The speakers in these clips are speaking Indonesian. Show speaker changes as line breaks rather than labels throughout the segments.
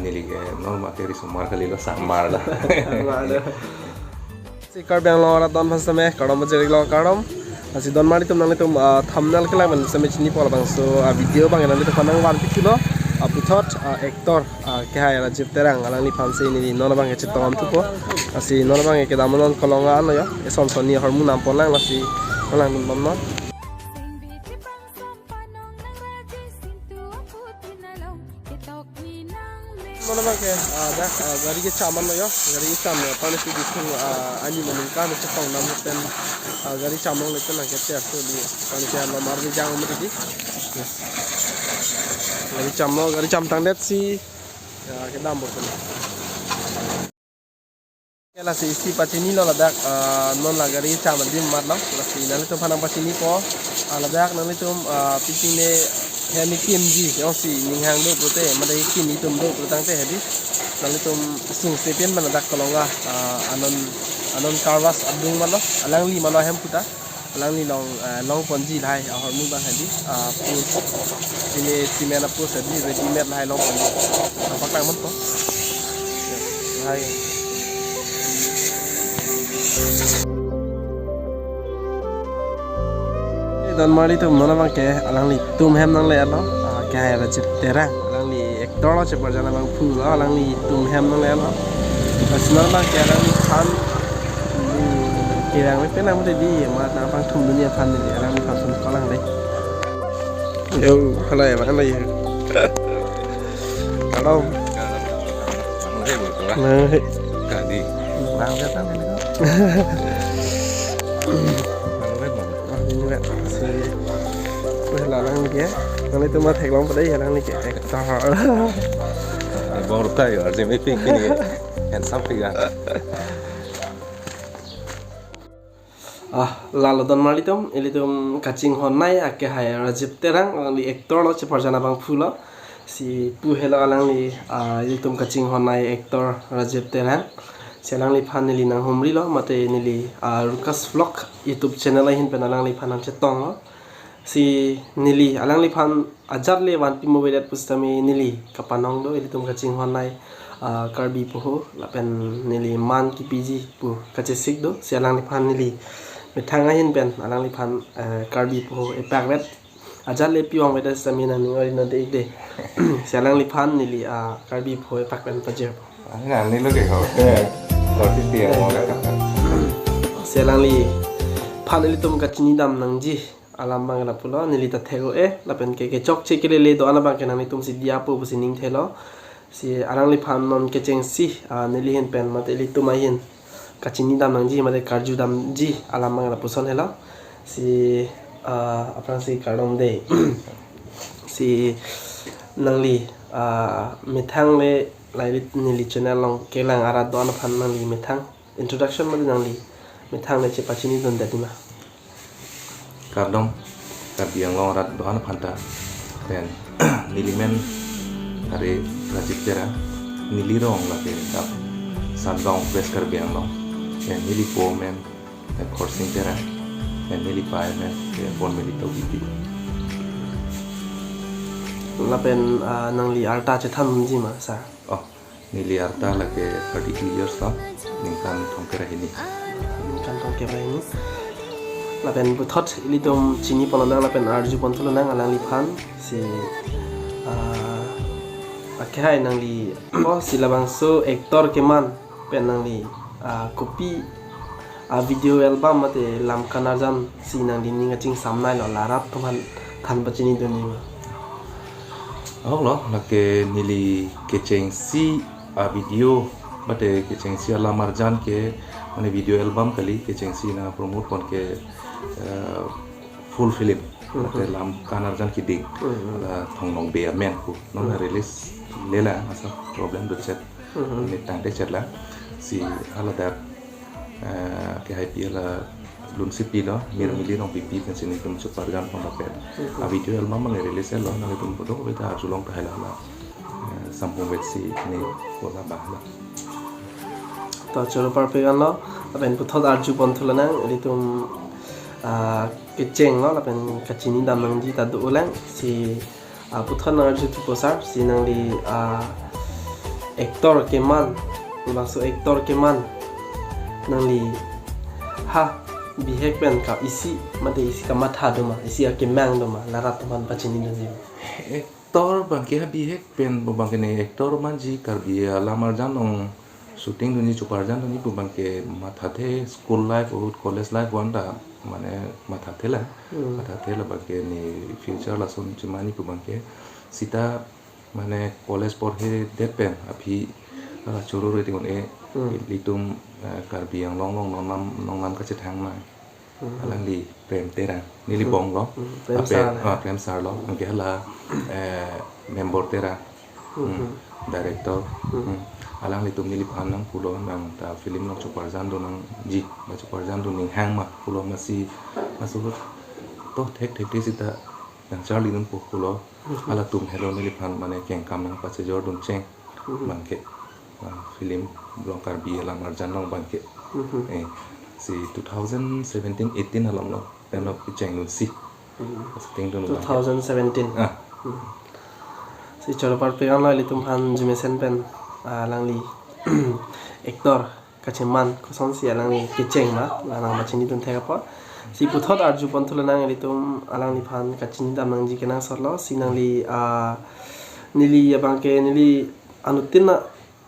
nili ke no materi sumar kali lo samar la
si karbang lo ora don phasta me karom jeri lo karom asi don mari tum nang tum thumbnail kala man same chini pol bang so video bang nang tum panang wan pikilo puthot actor ke hai ra jip terang alang ni phanse ni non bang ke chitom tupo asi non bang ke damonon kolonga ano ya eson soni hormu nam polang lasi alang dum non mana bang ke dah gari ke caman lo ya gari ke caman paling tu disung ani meningkat macam tong namu ten gari caman lo tu nak kita tu di paling ke lo marni jang umur di gari cam tang net si ke dam bor tu kela si pacini lo ladak non la gari caman di mat lo si nali tu panang pacini po ladak nali tu pitching ne hemi kimji yang si ninghang do prote madai kimi tum do protang te hedi nali tum sung sepian manadak kolonga anon karwas abdung malo alang li malo hem puta alang li long ponji lai hormu bang hedi pu sini simena pu hedi ready made lai long ponji pakang mon to hai dan mari tu mana bang ke alang li tum hem nang le alo ke hai ra chip terang alang li actor lo chep jana bang phu lo alang li tum hem nang le alo asna bang ke alang li khan ke rang me penang mate di ma na bang thum dunia phan ni alang li phan sun kolang dei yo halai bang lai kalau nah
kadi
bang ka tang ni lang ni ke nang itu mah thek long padai lang ni ke actor
bong rutai ya jim iping kini handsome figure
lalu don mali tum ili tum kacing honai ake hai rajib terang li actor lo chepar jana bang phulo si pu helo alang li ili tum kacing honai actor rajib terang selang li phan li nang humri lo mate nili Lucas Vlog YouTube channel hin penalang li phanang chetong lo si nili alang li phan ajar le wan pi mobile pustami nili kapanong do ili tum kacing honai karbi puho lapen nili man ki piji pu kacesik do si alang li phan nili methanga hin pen alang li phan karbi puho epak vet ajar le piwang vet stamina ni ori no de si alang li phan nili karbi puho epak pen pajer
nah ni lo ke ho roti tiang mo ka
si alang li phan ili tum kacini dam nang ji alam bang la pulo nili ta thego lapen ke chok che ke le do ala bang ke nang tum si dia pu si ning thelo si alang li phan non ke cheng si nili hin pen mate li tum hin kachini dam nang ji mate karju dam ji alam bang la puson helo si apang si karom de si nang li methang le lai nili channel long ke lang ara do na phan nang li methang introduction mate nang li methang le che pachini don dadima
kardong karbiang long rat doan phanta dan nilimen hari rajib tera nilirong la ke tap sandong bes karbiang long dan nili po men coursing tera dan nili pai men ke bon milito gitu
lapen nang li arta che tham ji ma sa
oh nili arta la ke 32 years lo ningkan thongkera ini
kan tong ke ini lapen buthot ili tom chini ponang lapen arju pontholo nang alang li phan si akhai nang li silabang so actor ke man pen nang li copy video album mate lam kanarjan si nang li ninga ching samnai lo larap to than bachini doni ma
oh lo la ke nili kecheng si video bate kecheng si ala marjan ke mane video album kali kecheng si na promote kon ke full film bate lam kanarjan ki ding la thongnong be men ku non release lela asa problem do chat ni tang de chat la si ala da ke hai pi la lun si pi lo mir mili nong pi pi kan sini tum chu pargan pon da pe video album mane release lo na tum bodo be ta julong ta hala la sampung bet si ni bola ba la
to choro par pe gan lo apen puthot arju pontholo nang ili tum ke cheng lo lapen kachini dam nang ji ta do ulang si puthot nang arju tu posar si nang li aktor keman bangso aktor keman nangli ha bihek pen ka isi mate isi ka matha doma isi ka kemang doma larat man pachini doni
aktor bangke bihek pen bangke ne aktor manji karbi lamar janong shooting duni chupar jan duni bangke mathate school life or college life wanda mane mathate la bangke ni future la son chimani bangke sita mane college porhe depen api churu re tingon litum karbi yang long nong nam ka chithang na alang li prem tera nili bong lo prem sar lo angke hala member tera director alang litum nili phanang pulo nang ta film nang chupar jan do nang ji ba chupar jan do ning hang ma pulo masi masuk to thek sita yang charli nung pulo ala tum hello nili phan mane keng kam nang pa jor dun cheng bangke film blong karbi ala marjan long bangke si 2017-18 alam lo dan of cheng nun si setting dun
2017 si chorapar pegan lo litum han jimesen pen langli aktor kacheman koson si langli kicheng ma lanang machini dun thega pa si puthot arju ponthula nang litum alangli phan kachin dam nang jikena sorlo si nangli nili abangke nili anutina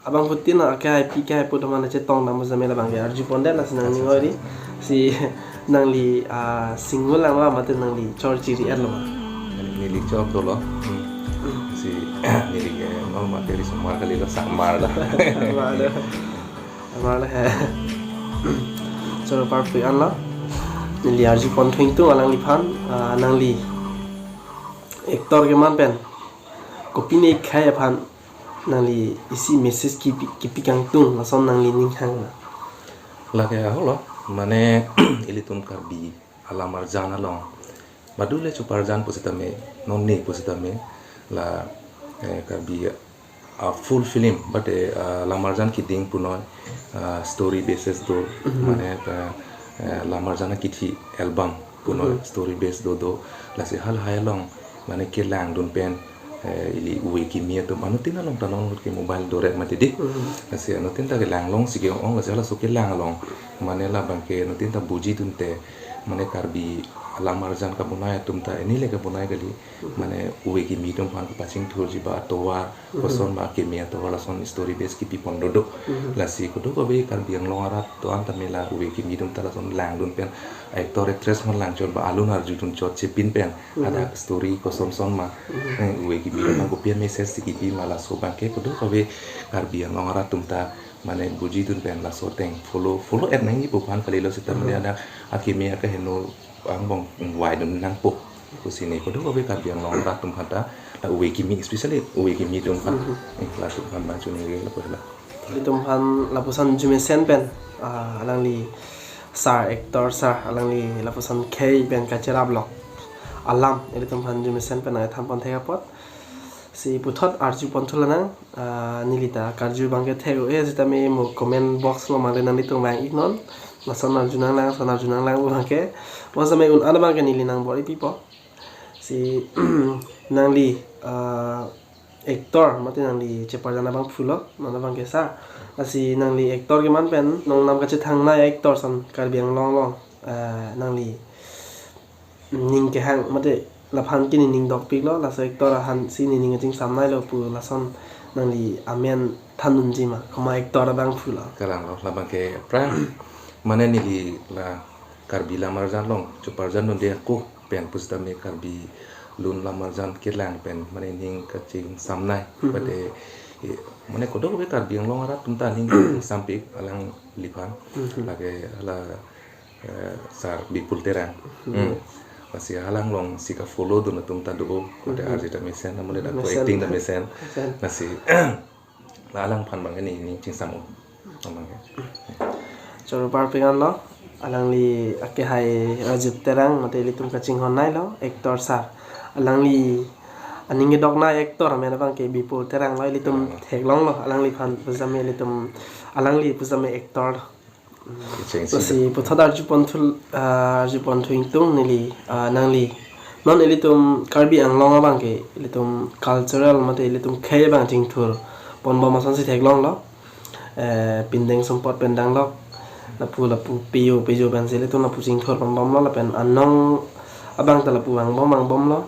abang putina ka pika pu dama na chetong dam zamela bangke arju ponda la sinang ngori si nangli singul lang ma mate nangli chorchiri erlo
nili chop do lo si nili ke normal dari semua kali lo samar lah
amar la hai choro par pe an la nili arju pon thing tu alang li phan nangli aktor ke man pen kopi ne khai phan nangli isi message ki pikang tung lason nangli ning hang
la ke ho lo mane ilitum karbi alamar jana long badule chupar jan positame nonni positame la karbi a full film but lamar jan ki ding puno story basis do mane lamar jana kithi album puno story based do la se hal hailong mane ke lang dun pen ili uwe kimia tu manutin na long tanong ke mobile dore mati dik kasi anutin ta ke lang long sige ong la sala so ke lang long mane la bangke anutin ta buji tunte mane karbi alamar jan ka bunaya tumta ini le ka bunaya gali mane uwe kimi tum pan paching thur ji ba towa koson ba kimia to wala son story base ki pi pondodo la si ko do ko be karbi ang long arat to anta mela uwe kimi tum ta son lang dun pen actor actress man lang chon ba alun arju tun chot chepin pen ada story koson son ma uwe kimi ma ko pian message ki pi mala so bangke ko do ko be karbi ang long arat tumta mane buji tun pen la so teng follow at nangi bukan kali lo sita mane ada akimia ka heno ang bong wai dun nang po ko sini ko do ko be karbi ang long arat tum khata la uwe kimi especially uwe kimi tum khat la tum khan ma chuni ge la ko la
litum han lapusan jumesen pen alangli sar actor sar alangli lapusan k pen kachera blog alam litum han jumesen pen ay thampon thega pot si puthot arju ponthulana nilita karju bangke thego jeta me mo comment box lo male nang litum bang ignon masana junang lang bangke wasa me un ana bangke nili nang bori pipo si nangli actor mate nangli chepar jana bang phulo nana bangke sa asi nangli actor ke man pen nong nam ka che thang na actor san karbiang long nangli ning ke hang mate la phan ki ning dok pik lo la so actor han si ning jing sam nai lo pu la son nangli amen thanun ji ma khoma actor bang phulo
karang lo la bangke prang mane nili la karbi la marjan long chupar jan don dia ko pen pusdame karbi lun la marjan kirlang pen mane ning ka ching sam nai bade mane ko do be karbi ang long arat tumta ning sampik alang lipan lage ala sar bipul terang masih halang long sika follow do na tumta do ode arjita mesen namule da ko acting da mesen masih la alang phan bang ni ning ching samu amang
choro par pengan lo alangli ake hai rajib terang mate litum kaching honai lo actor sar alangli aning dok na actor me na bang ke bipul terang lo litum theklong lo alangli phan puzame litum alangli puzame actor si puthadar jupon tung nili nangli non elitum karbi ang long bang ke elitum cultural mate elitum khay bang ting thur pon bom masan si theklong lo pindeng sempot pendang lo lapu piu pensil itu lapu sing thor pon bom lo lapen anong abang ta lapu ang bom lo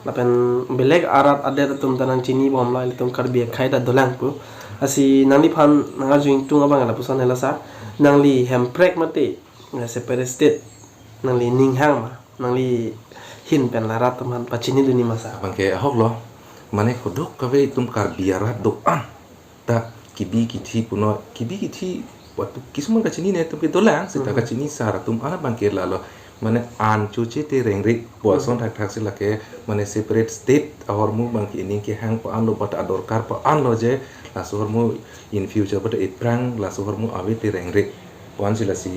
lapen belek arat ade tum tanang chini bom lo tum karbi khai da dolang pu asi nangli phan nanga juing tung abang lapu san hela sa nangli hemprek mate separate state nangli ninghang ma nangli hin pen larat teman pacini duni masa
bangke ahok lo mane kodok kawe itum karbiara doan ta kibi kiti puno kibi kiti waktu kisman kacini ne tum dolang sita kacini sara tum ana bangke lalo mane an cuci te rengri boson tak sila ke mane separate state ahormu bangke ini ke hang pa an lo bata ador kar pa an lo je la sohormu in future bata iprang la sohormu awe te rengri wan sila si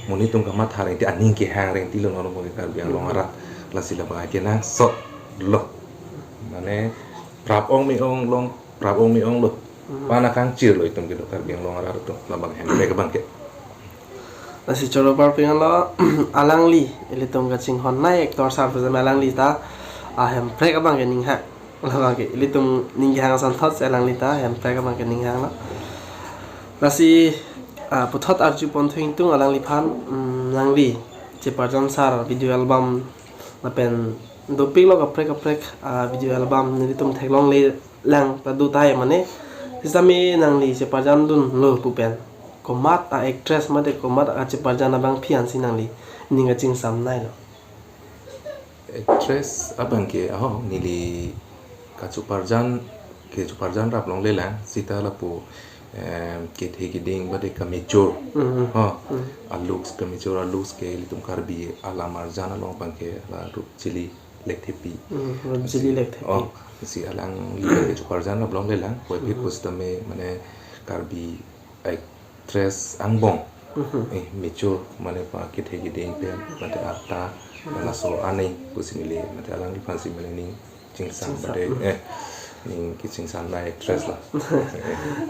muni tum kamat hari ti aning ke hang reng ti lo no mo karbiang longarat la sila ba ke na so lo mane prap ong mi ong lo pana kang cir lo itum gitu karbiang longarat tu la bang hang ke bangke
nasi coro par pengen lo alang li ili tum kacing hon nai ektor sar pesen alang li ta hem prek abang ke ning ha la bang ke ili tum ning hang san thot alang li ta hem prek abang ke ning hang lo nasi puthot arju pon thing tung alang li phan lang li che parjon sar video album la pen do pik lo ka prek video album ni tum theklong le lang ta du tai mane sisami nang li che parjan dun lo pu pen komat actress mate komat che parjan abang phian sinang li ninga ching sam nai lo
actress abang ke aho nili kacuparjan ke cuparjan rap long lelang sita lapu ke thegi ding bade kamechor alux kamechor alux ke litum karbi alamar jana long bang ke la rup chili lekthepi si alang li ke cuparjan rap long lelang koi phi postame mane karbi actress angbong mechor mane pa ke thegi ding pe mate atta la so anei pusinile mate alang li fansi mane ning chingsang bade ning kicing san la actress la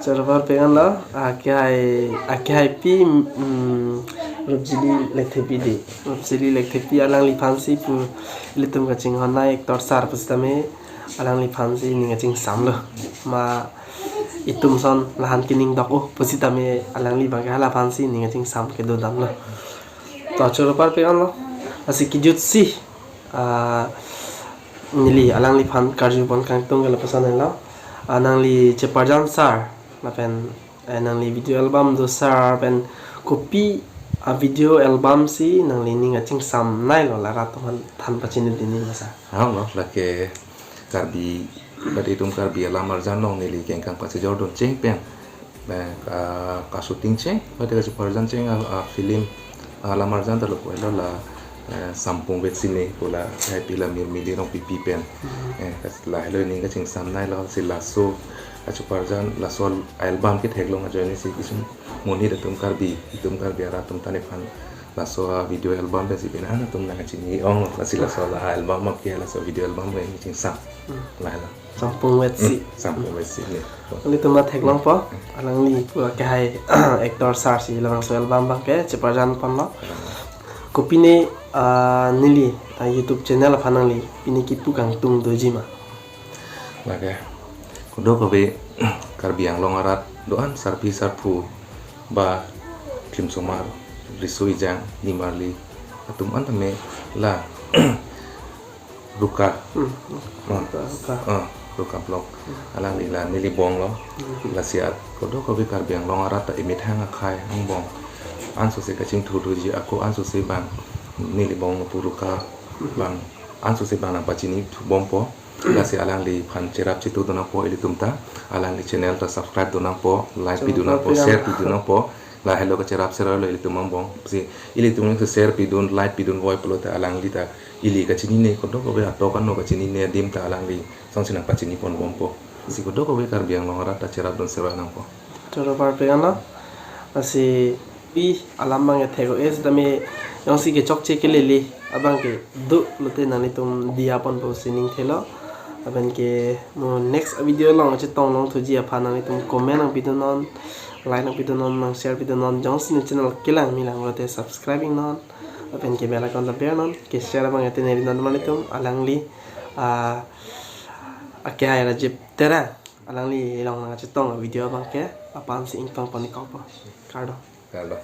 chorbar pengan lo akai pi rubjili lekthepi alang li fansi pu litum kaching hona ektor sar pustame alang li fansi ning kaching sam lo ma itum son lahan kining dok pusitame alang li bang hala fansi ning kaching sam ke do dam lo to chorbar pengan lo asi kijutsi nili alang li phan karju bon kang tung gala pasan la anang li cheparjan sar la pen anang li video album do sar pen copy a video album si nang li ninga ching sam nai lo la ra ton than pachin din ni masa
ha lo la ke karbi bade tum karbi alamar janong nili keng kang pasi jordon cheng pen ba ka shooting cheng bade ka cheparjan cheng a film alamar jan ta lo ko la sampung wet sini pola hai pila mili rong pipi pen la hello ni ka ching sam nai lo sila so achu parjan la sol album ke theklong a join si kisum moni da tum karbi ara tum tane phan la so video album be si pen ana tum na chini ong la sila so la album ma ke la so video album be ni ching sam la
sampung wet si ni tum na theklong po alang ni pu ka hai actor sar si lang so album ba ke che parjan pon lo kopine nili YouTube channel phanang li pini kipu kang tung dojima
lage kudo kobe karbiang longarat doan sarpi sarpu ba klim somar risui jang nimarli atum antame la ruka ruka blog alang li la nili bong lo la siat kudo kobe karbiang longarat ta imit hang khai hang bong anso se kaching thu ji ako anso se bang nili bong puruka bang anso se bang pachini bompo la se alang li phan cherap chitu dona po ili tumta alang li channel ta subscribe dona po like video na po share video na po la hello ka cherap sera lo ili tumang bong si ili tumang se share bidun like bidun voice polo ta alang li ta ili kachini ne ko do ko be ato kan no kachini ne dim ta alang li song sina pachini pon bompo si ko do ko be karbiang longarat ta cherap don sera nang po
choro par pegana asi pi alam bang thego es dame yang si ke chokche ke leli abang ke du lote nani tum dia pon po sining thelo aban ke mo next video long che tong long thuji apha nani tum comment ang video non like ang video non mang share video non johnson channel kilang milang lote subscribing non aban ke bell icon la bear non ke share bang ate neri non mani tum alang li ake ay rajib tera alang li long na chitong video bang ke apam si ingtong poni kau po kardo
Kalau